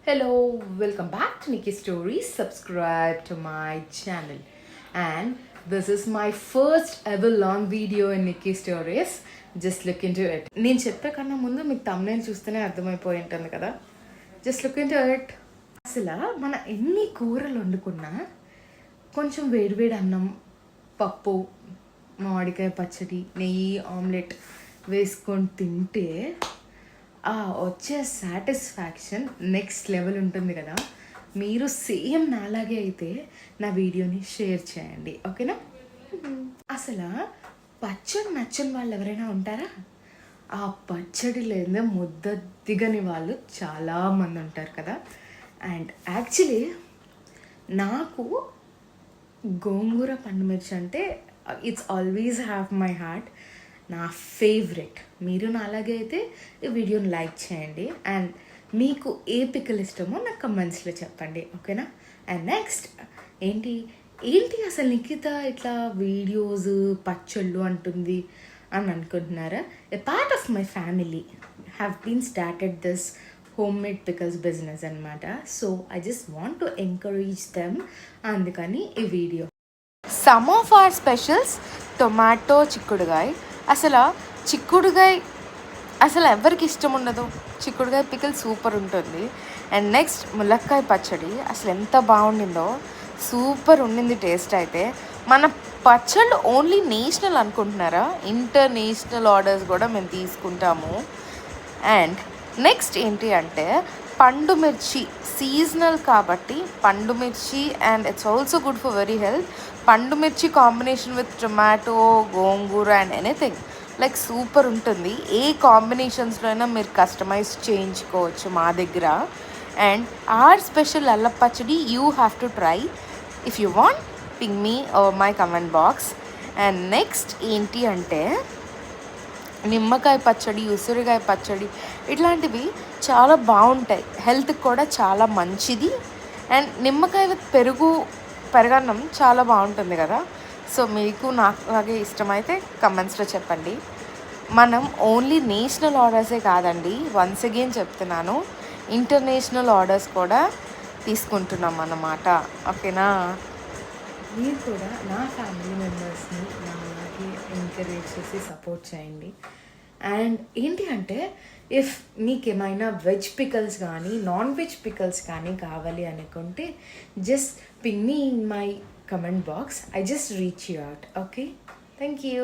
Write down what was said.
Hello, welcome back to Nikki Stories. Subscribe to my channel. And this is my first ever long video in Nikki Stories. Just look into it. నేను చెప్పే కన్నా ముందు మీకు thumbnail చూస్తేనే అర్థమైపోయి ఉంటుంది కదా. Just look into it. అసలు మన ఎన్ని కూరలు వండుకున్నా కొంచెం వేడివేడి అన్నం, పప్పు, మామిడికాయ పచ్చడి, నెయ్యి, ఆమ్లెట్ వేసుకొని తింటే వచ్చే సాటిస్ఫాక్షన్ నెక్స్ట్ లెవెల్ ఉంటుంది కదా. మీరు సేమ్ నాలాగే అయితే నా వీడియోని షేర్ చేయండి, ఓకేనా? అసలు పచ్చడి నచ్చని వాళ్ళు ఎవరైనా ఉంటారా? ఆ పచ్చడి లేదా ముద్ద దిగని వాళ్ళు చాలామంది ఉంటారు కదా. అండ్ యాక్చువల్లీ నాకు గోంగూర పండుమిర్చి అంటే it's always have my heart, నా ఫేవరెట్. మీరు నా అలాగే అయితే ఈ వీడియోని లైక్ చేయండి. అండ్ మీకు ఏ పిక్కలు ఇష్టమో నాకు కమెంట్స్లో చెప్పండి, ఓకేనా? అండ్ నెక్స్ట్ ఏంటి అసలు నిఖిత ఇట్లా వీడియోస్ పచ్చళ్ళు అంటుంది అని అనుకుంటున్నారా? A part of my family have been started this home made pickles business అనమాట. So I just want to encourage them, అందుకని ఈ వీడియో. Some of our specials tomato చిక్కుడుగాయ. అసలు చిక్కుడుగాయ అసలు ఎవరికి ఇష్టం ఉండదు. చిక్కుడుగాయ పికిల్ సూపర్ ఉంటుంది. అండ్ నెక్స్ట్ ములక్కాయ పచ్చడి అసలు ఎంత బాగుండిందో, సూపర్ ఉండింది టేస్ట్. అయితే మన పచ్చళ్ళు ఓన్లీ నేషనల్ అనుకుంటున్నారా? ఇంటర్నేషనల్ ఆర్డర్స్ కూడా మేము తీసుకుంటాము. అండ్ నెక్స్ట్ ఏంటి అంటే పండు మిర్చి, సీజనల్ కాబట్టి పండు మిర్చి, and it's also good for very health. పండు మిర్చి combination with tomato, gongura and anything like super ఉంటుంది. ఏ కాంబినేషన్స్లో అయినా మీరు కస్టమైజ్ చేయించుకోవచ్చు మా దగ్గర. అండ్ ఆర్ స్పెషల్ అల్లం పచ్చడి you have to try. If you want ping me my comment box. And next ఏంటి అంటే నిమ్మకాయ పచ్చడి, ఉసిరికాయ పచ్చడి ఇట్లాంటివి చాలా బాగుంటాయి, హెల్త్కి కూడా చాలా మంచిది. అండ్ నిమ్మకాయ విత్ పెరుగన్నం చాలా బాగుంటుంది కదా. సో మీకు నాకు అలాగే ఇష్టమైతే కమెంట్స్లో చెప్పండి. మనం ఓన్లీ నేషనల్ ఆర్డర్సే కాదండి, వన్స్ అగైన్ చెప్తున్నాను, ఇంటర్నేషనల్ ఆర్డర్స్ కూడా తీసుకుంటున్నాం అన్నమాట, ఓకేనా? మీరు కూడా నా ఫ్యామిలీ మెంబర్స్ని నా అలాగే ఎంకరేజ్ చేసి సపోర్ట్ చేయండి. అండ్ ఏంటి అంటే ఇఫ్ మీకు ఏమైనా వెజ్ పికల్స్ కానీ నాన్ వెజ్ పికల్స్ కానీ కావాలి అనుకుంటే just ping me in my comment box. I just reach you out, okay? Thank you.